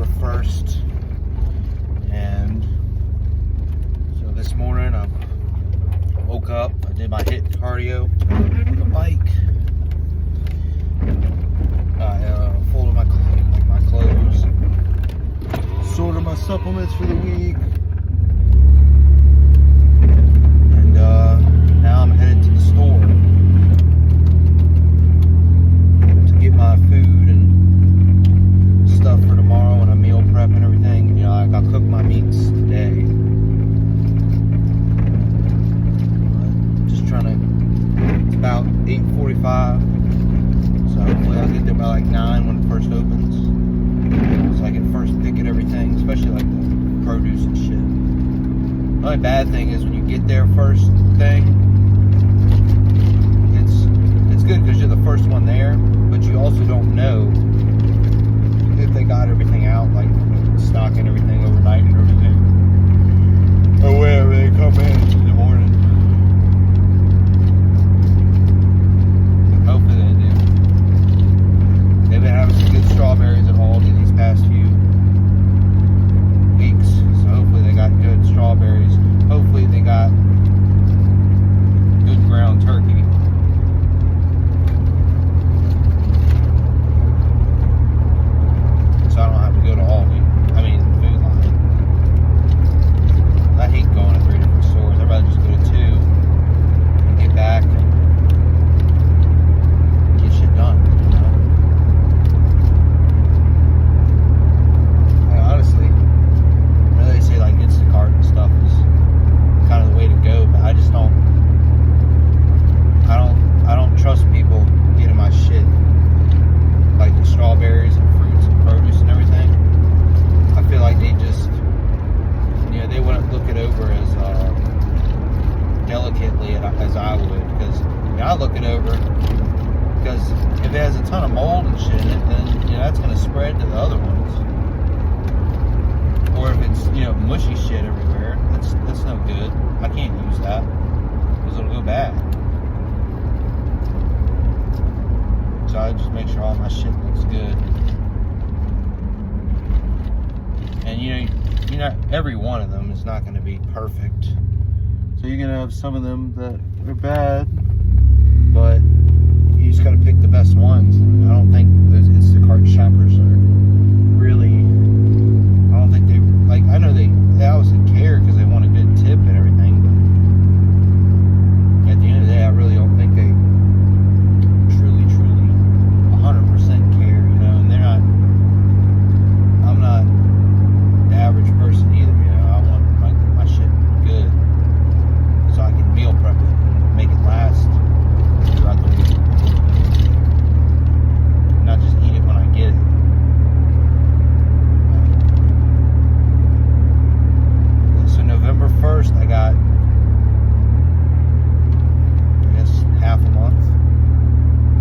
November 1st, and so this morning I woke up, I did my HIIT cardio on the bike. I folded my clothes, sorted my supplements for the week, and now I'm headed to the store to get my food and stuff for tomorrow, and a meal prep and everything. You know, I cook my meats today. Just trying to. It's about 8:45, so hopefully I'll get there by like 9 when it first opens, so I can first pick at everything, especially like the produce and shit. The only bad thing is when you get there first thing, it's good because you're the first one there, but you also don't know if they got everything out, like stocking everything overnight and everything, or wherever they come in the morning. Hopefully they do. They've been having some good strawberries at Aldi these past few weeks, so hopefully they got good strawberries. Hopefully they got good ground turkey. So I don't have to go to Aldi. I mean, Food Line. I hate going to 3 different stores. I'd rather just go to 2 and get back and get shit done, you know? Like, honestly, I know they say like Instacart and stuff is kind of the way to go, but I just don't. I don't trust people getting my shit, like the strawberries and fruits and produce and everything. I feel like they just, you know, they wouldn't look it over as delicately as I would, because I look it over, because if it has a ton of mold and shit in it, then, you know, that's going to spread to the other ones. Or if it's, you know, mushy shit everywhere, that's no good. I can't use that because it'll go bad. So I just make sure all my shit looks good. And you know, every one of them is not going to be perfect. So you're going to have some of them that are bad, but you just got to pick the best ones. I don't think those Instacart shoppers are really, I don't think they, like, I know they obviously care because they want a good tip and everything, but at the end of the day, I really don't think they truly 100% care, you know, and they're not, I'm not the average person either, you know. I want my shit good so I can meal prep it and make it last throughout the week, not just eat it when I get it. So November 1st, I got, I guess, half a month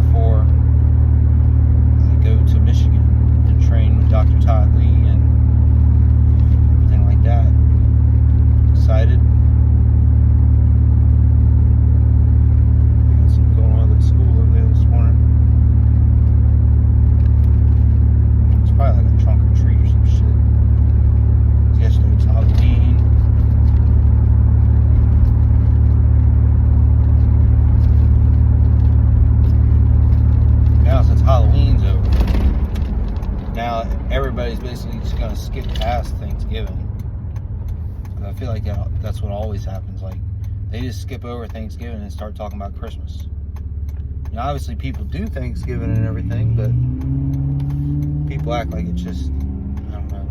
before I go to Michigan and train with Dr. Todd Lee and everything like that. Excited. I got something going on at the school over there this morning. It's probably like a trunk or treat or some shit. Yesterday was Halloween. Now since Halloween's over, now everybody's basically just gonna skip past Thanksgiving. I feel like that's what always happens. Like, they just skip over Thanksgiving and start talking about Christmas. You know, obviously people do Thanksgiving and everything, but people act like it's just, I don't know.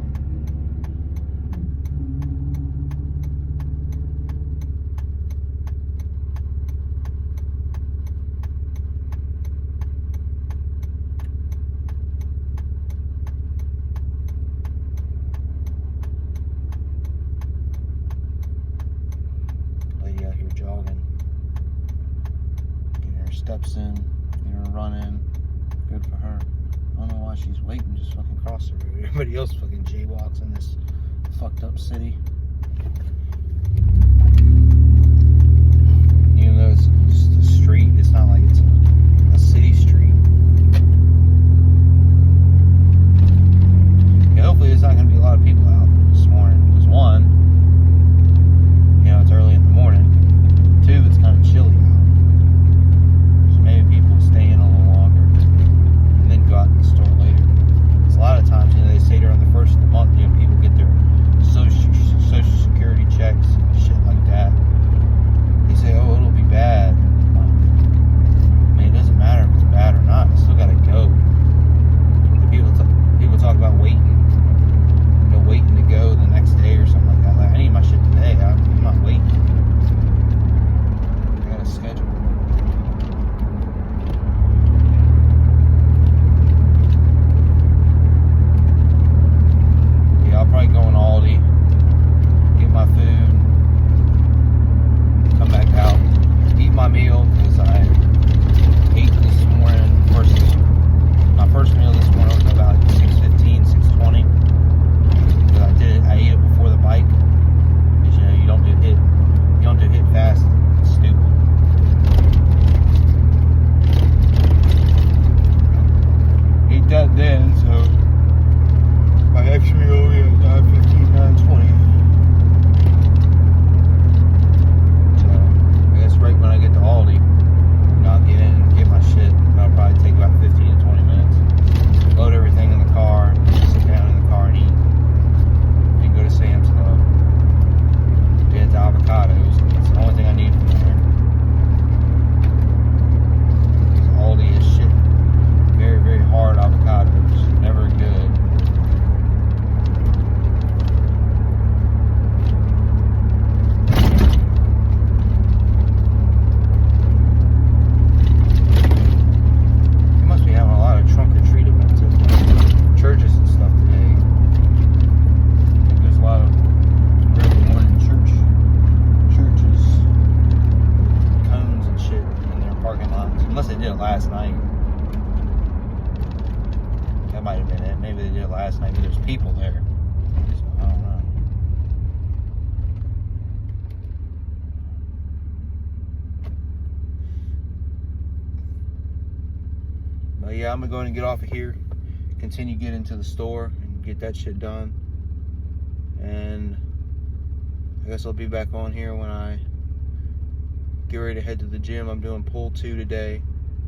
Lady out here jogging, getting her steps in, getting her running. Good for her. I don't know why she's waiting, just fucking cross the road. Everybody else fucking jaywalks in this fucked up city. Even though it's just a street, it's not like it's a city street. Yeah, hopefully it's not Yeah, I'm gonna go ahead and get off of here, continue getting to the store and get that shit done. And I guess I'll be back on here when I get ready to head to the gym. I'm doing pull 2 today,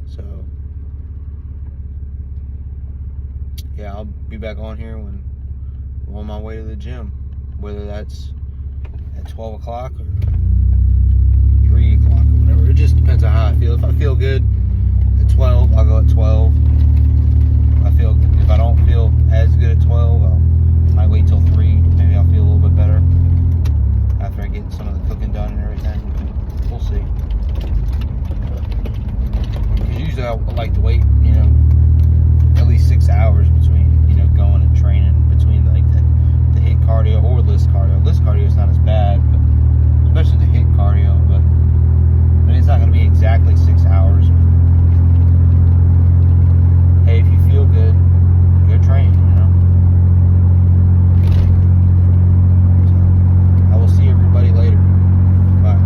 so yeah, I'll be back on here when I'm on my way to the gym, whether that's at 12 o'clock or 3 o'clock or whatever. It just depends on how I feel. If I feel good at 12, I'll go at 12. If I don't feel as good at 12, I might wait till 3. Maybe I'll feel a little bit better after I get some of the cooking done and everything. We'll see. Because usually I like to wait, at least 6 hours between, going and training, between like the HIIT cardio or list cardio. List cardio is not as bad, but especially the HIIT cardio, but it's not going to be exactly 6 hours. But hey, if you feel good, go train, So, I will see everybody later. Bye.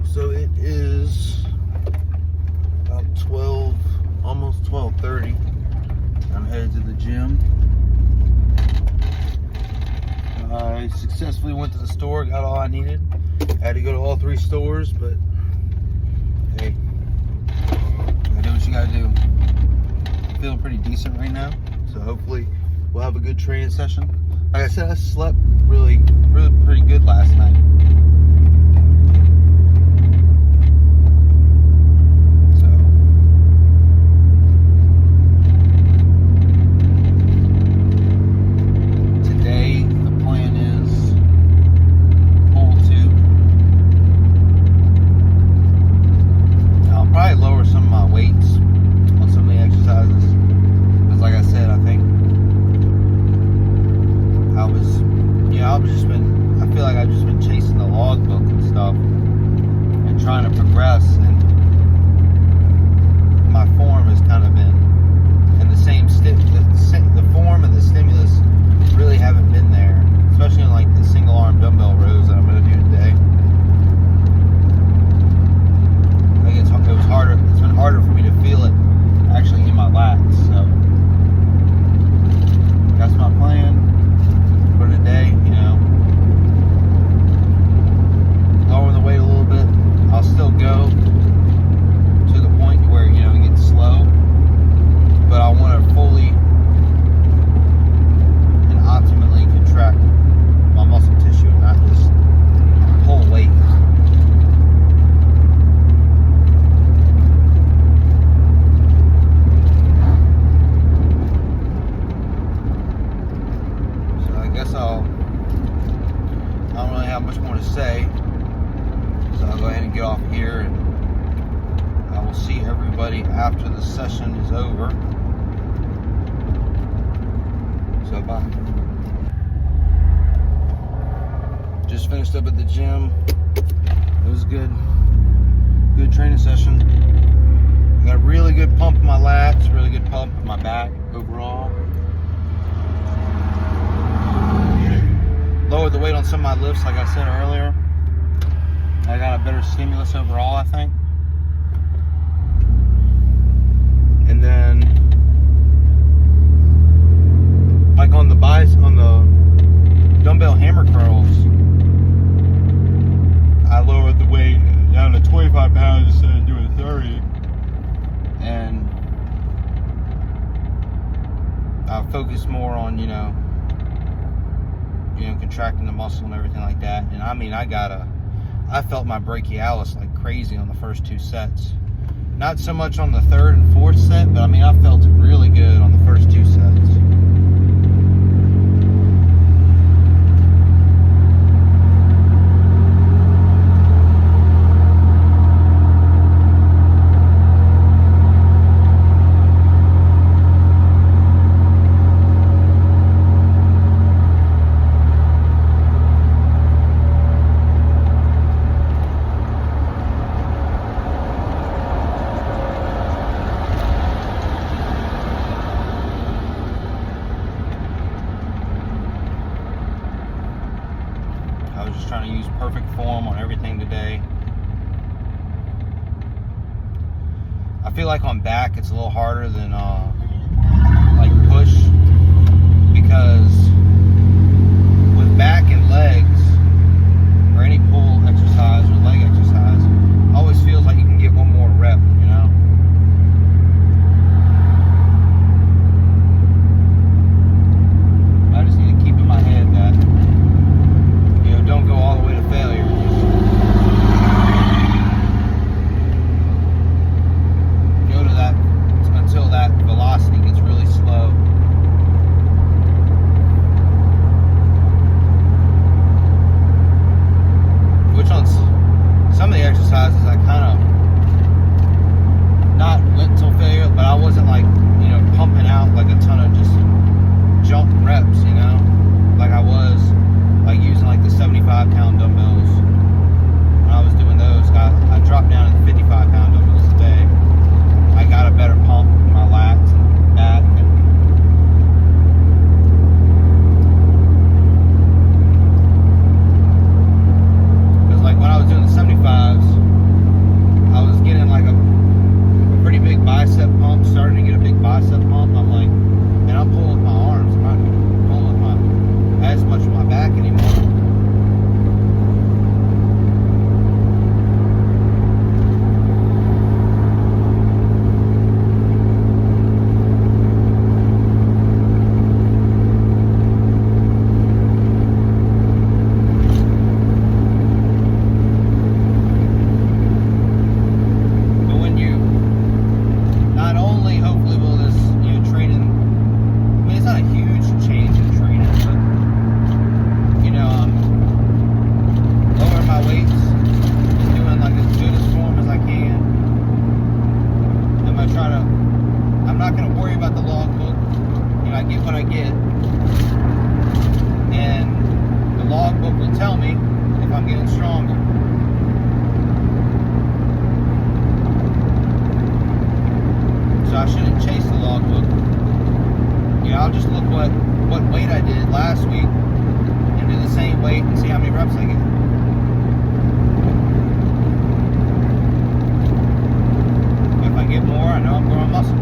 So it is about 12, almost 12:30. I'm headed to the gym. I successfully went to the store, got all I needed. I had to go to all 3 stores, but hey, gotta do what you gotta do. I'm feeling pretty decent right now, so hopefully we'll have a good training session. Like I said, I slept really pretty good last night. After the session is over. So bye. Just finished up at the gym. It was good training session. I got a really good pump in my lats, really good pump in my back overall. Lowered the weight on some of my lifts, like I said earlier. I got a better stimulus overall, I think. And then, like on the dumbbell hammer curls, I lowered the weight down to 25 pounds instead of doing 30. And I focused more on, contracting the muscle and everything like that. And I mean, I felt my brachialis like crazy on the first 2 sets. Not so much on the 3rd and 4th set, but I mean, I felt it really good on the first 2 sets. Trying to use perfect form on everything today. I feel like on back it's a little harder than like push, because with back and legs, or any pull exercise or leg exercise, always feels like you can get one more rep, you know? I just need to keep in my head that, you know, don't go all the way to failure. Go to that until that velocity gets really slow. Which on some of the exercises I kind of not went till failure, but I wasn't like, you know, pumping out like a ton of just jump reps, you know, like I was like using like the 75-pound dumbbells. When I was doing those, I dropped down to 55-pound dumbbells a day. I got a better pump in my lats and back. Because like when I was doing the 75s, I was getting like a pretty big bicep pump, starting to get a big bicep pump. I'm like, and I'm pulling with my arms, I'm not pulling with as much with my back anymore. I'm not going to worry about the logbook. You know, I get what I get, and the logbook will tell me if I'm getting stronger. So I shouldn't chase the logbook. You know, I'll just look what weight I did last week and do the same weight and see how many reps I get. If I get more, I know I'm growing muscle.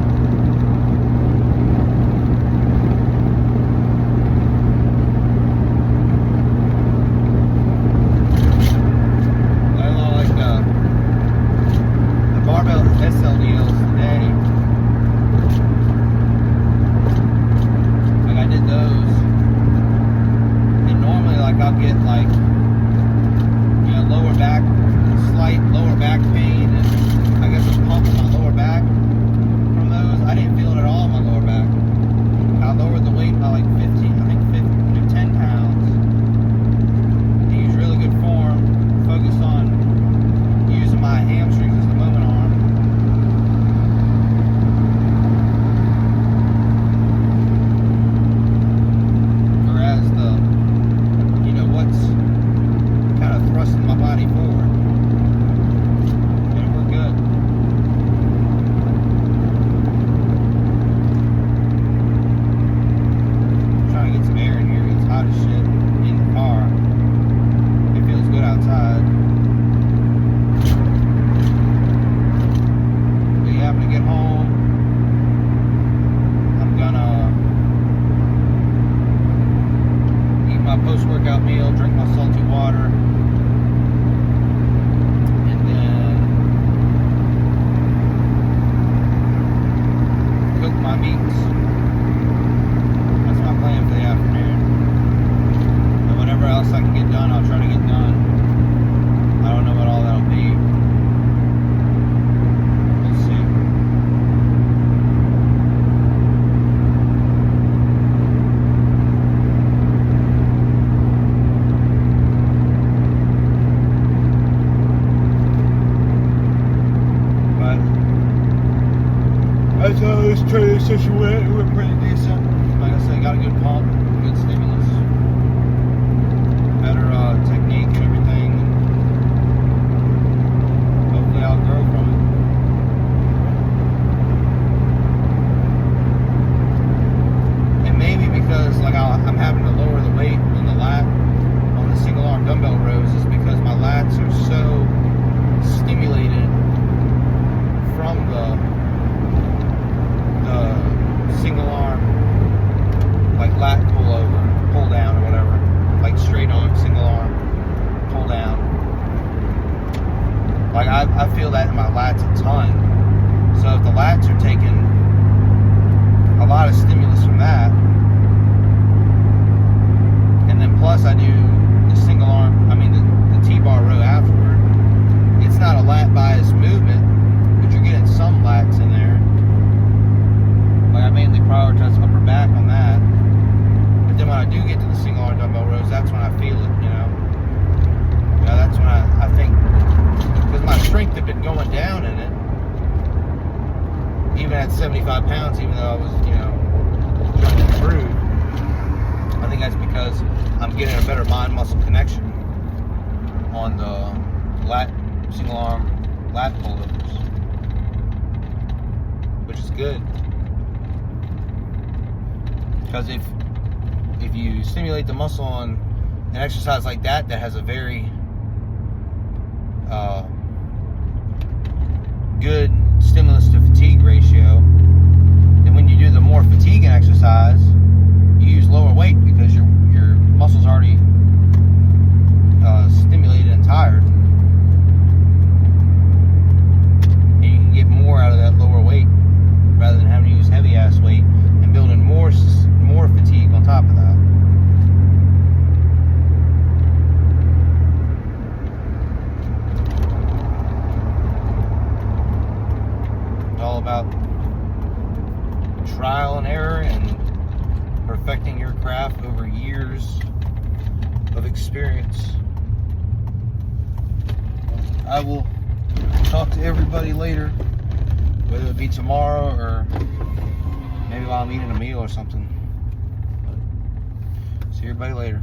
Barbell SLDLs today, like I did those, and normally like I'll get like, you know, slight lower back pain, and I guess a pump in my lower back from those. I didn't feel it at all in my lower back. I lowered the weight by like 10 pounds. I used really good form, focused on using my hamstrings as the movement arm. Thrusting my body forward, and we're good. I'm trying to get some air in here. It's hot as shit in the car. It feels good outside. But yeah, I'm gonna get home. I'm gonna eat my post-workout meal, drink my salty water. My meats. That's my plan for the afternoon. And whatever else I can get done, I'll try to get done. I don't know what all that'll be. We'll see. That's how this training session went. It went pretty decent. Like I said, got a good pump, good stimulus, better technique and everything. Hopefully I'll grow from it. And maybe because like I'm having to lower the weight in the lat on the single arm dumbbell rows is because my lats are so stimulated from the I feel that in my lats a ton. So if the lats are taking a lot of stimulus from that, and then plus I do the single arm, the T-bar row afterward, it's not a lat bias movement, but you're getting some lats in there. Like I mainly prioritize upper back on that. But then when I do get to the single arm dumbbell rows, that's when I feel it, that's when I think, because my strength had been going down in it, even at 75 pounds, even though I was, trying to improve. I think that's because I'm getting a better mind-muscle connection on the single arm lat pullovers, which is good. Because if you stimulate the muscle on an exercise like that has a very good stimulus to fatigue ratio, then when you do the more fatiguing exercise, you use lower weight because your muscles already stimulated and tired, and you can get more out of that lower weight rather than having to use heavy ass weight and building more fatigue on top of that. All about trial and error and perfecting your craft over years of experience. I will talk to everybody later, whether it be tomorrow or maybe while I'm eating a meal or something. See everybody later.